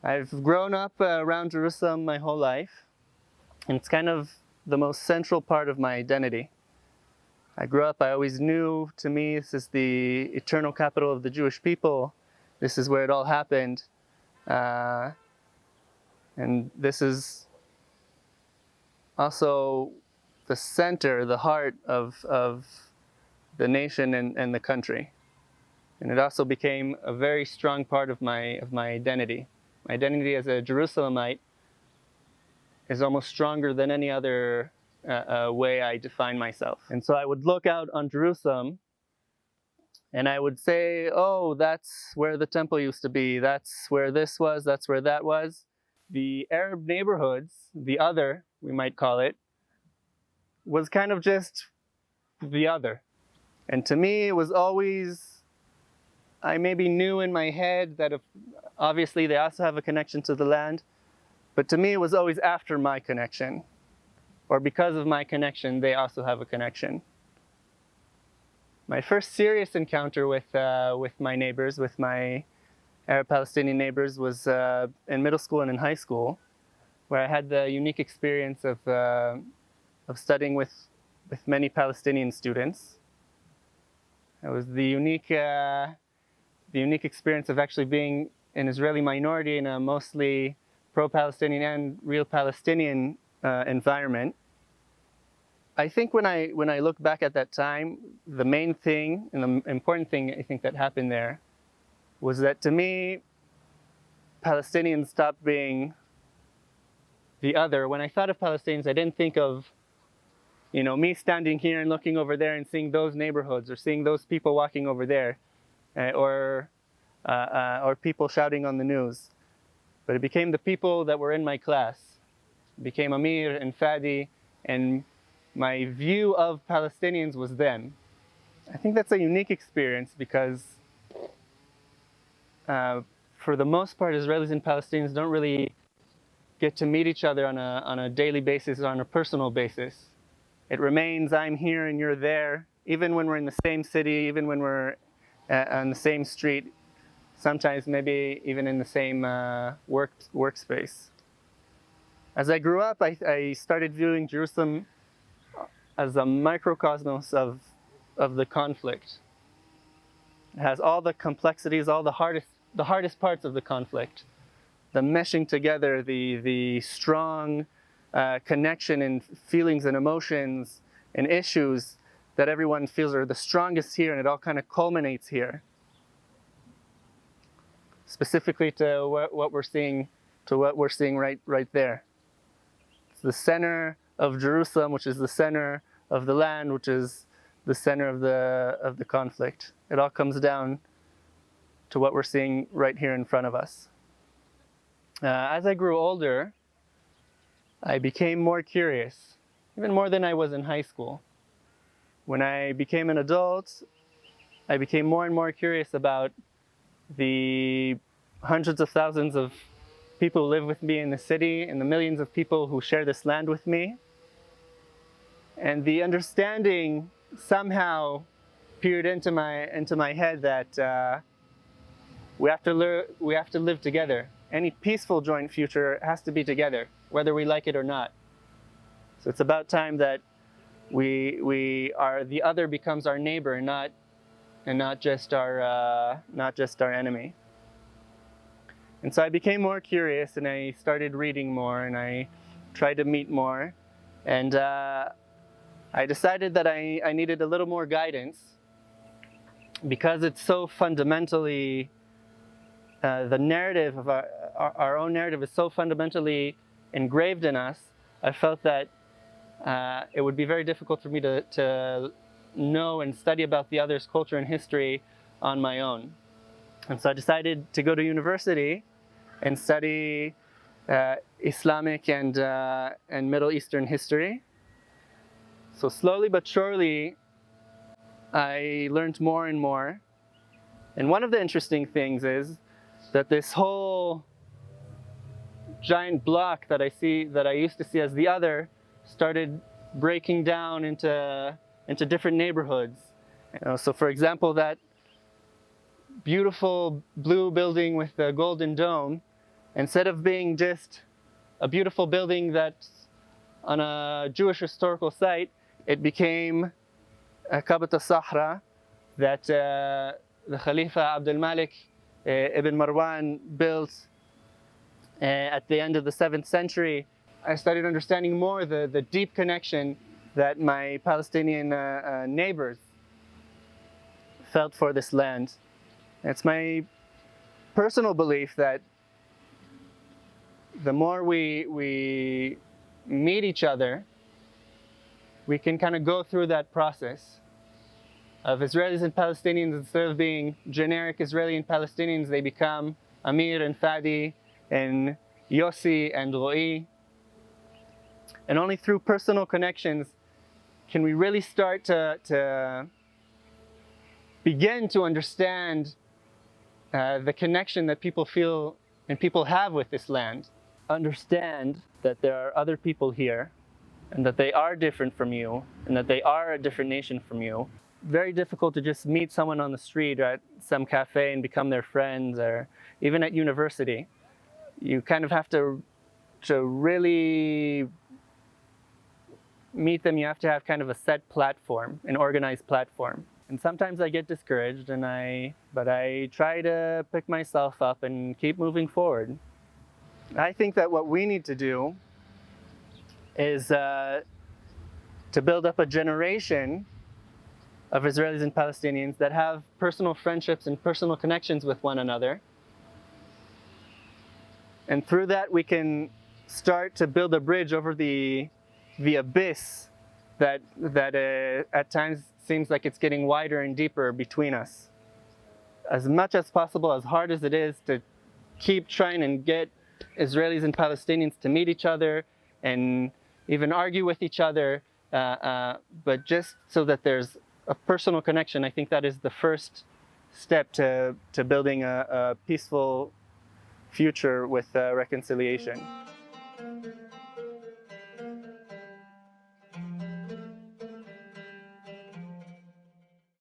I've grown up around Jerusalem my whole life, and it's kind of the most central part of my identity. I grew up, I always knew, to me, this is the eternal capital of the Jewish people. This is where it all happened. And this is also the center, the heart of the nation and the country. And it also became a very strong part of my identity. My identity as a Jerusalemite is almost stronger than any other way I define myself. And so I would look out on Jerusalem and I would say, oh, that's where the temple used to be. That's where this was. That's where that was. The Arab neighborhoods, the other, we might call it, was kind of just the other. And to me, it was always, I maybe knew in my head that obviously they also have a connection to the land, but to me it was always after my connection, or because of my connection, they also have a connection. My first serious encounter with my neighbors, with my Arab-Palestinian neighbors, was in middle school and in high school, where I had the unique experience of studying with many Palestinian students. It was the unique experience of actually being an Israeli minority in a mostly pro-Palestinian and real Palestinian environment. I think when I look back at that time, the main thing and the important thing I think that happened there was that, to me, Palestinians stopped being the other. When I thought of Palestinians, I didn't think of, me standing here and looking over there and seeing those neighborhoods or seeing those people walking over there, or people shouting on the news. But it became the people that were in my class. It became Amir and Fadi, and my view of Palestinians was them. I think that's a unique experience because for the most part, Israelis and Palestinians don't really get to meet each other on a daily basis or on a personal basis. It remains, I'm here and you're there, even when we're in the same city, even when we're on the same street, sometimes maybe even in the same workspace. As I grew up, I started viewing Jerusalem as a microcosmos of the conflict. It has all the complexities, all the hardest parts of the conflict. The meshing together, the strong connection and feelings and emotions and issues that everyone feels are the strongest here, and it all kind of culminates here. Specifically to what we're seeing right there. It's the center of Jerusalem, which is the center of the land, which is the center of the conflict. It all comes down to what we're seeing right here in front of us. As I grew older, I became more curious, even more than I was in high school. When I became an adult, I became more and more curious about the hundreds of thousands of people who live with me in the city and the millions of people who share this land with me. And the understanding somehow peered into my head that we have to live together. Any peaceful joint future has to be together, whether we like it or not. So it's about time that the other becomes our neighbor and not just our enemy. And so I became more curious, and I started reading more, and I tried to meet more, and I decided that I needed a little more guidance, because it's so fundamentally the narrative of our own narrative is so fundamentally engraved in us. I felt that it would be very difficult for me to know and study about the other's culture and history on my own. And so I decided to go to university and study Islamic and Middle Eastern history. So slowly but surely, I learned more and more. And one of the interesting things is that this whole giant block that I used to see as the other, started breaking down into different neighborhoods. So for example, that beautiful blue building with the golden dome, instead of being just a beautiful building that's on a Jewish historical site, it became a Kabat al-Sahra that the Khalifa Abdul Malik ibn Marwan built at the end of the 7th century. I started understanding more the deep connection that my Palestinian neighbors felt for this land. It's my personal belief that the more we meet each other, we can kind of go through that process of Israelis and Palestinians. Instead of being generic Israeli and Palestinians, they become Amir and Fadi and Yossi and Ro'i. And only through personal connections can we really start to begin to understand the connection that people feel and people have with this land. Understand that there are other people here, and that they are different from you, and that they are a different nation from you. Very difficult to just meet someone on the street or at some cafe and become their friends, or even at university. You kind of have to really meet them. You have to have kind of a set platform, an organized platform. And sometimes I get discouraged, but I try to pick myself up and keep moving forward. I think that what we need to do is to build up a generation of Israelis and Palestinians that have personal friendships and personal connections with one another. And through that, we can start to build a bridge over the abyss that at times seems like it's getting wider and deeper between us. As much as possible, as hard as it is to keep trying and get Israelis and Palestinians to meet each other and even argue with each other, but just so that there's a personal connection, I think that is the first step to building a peaceful future with reconciliation.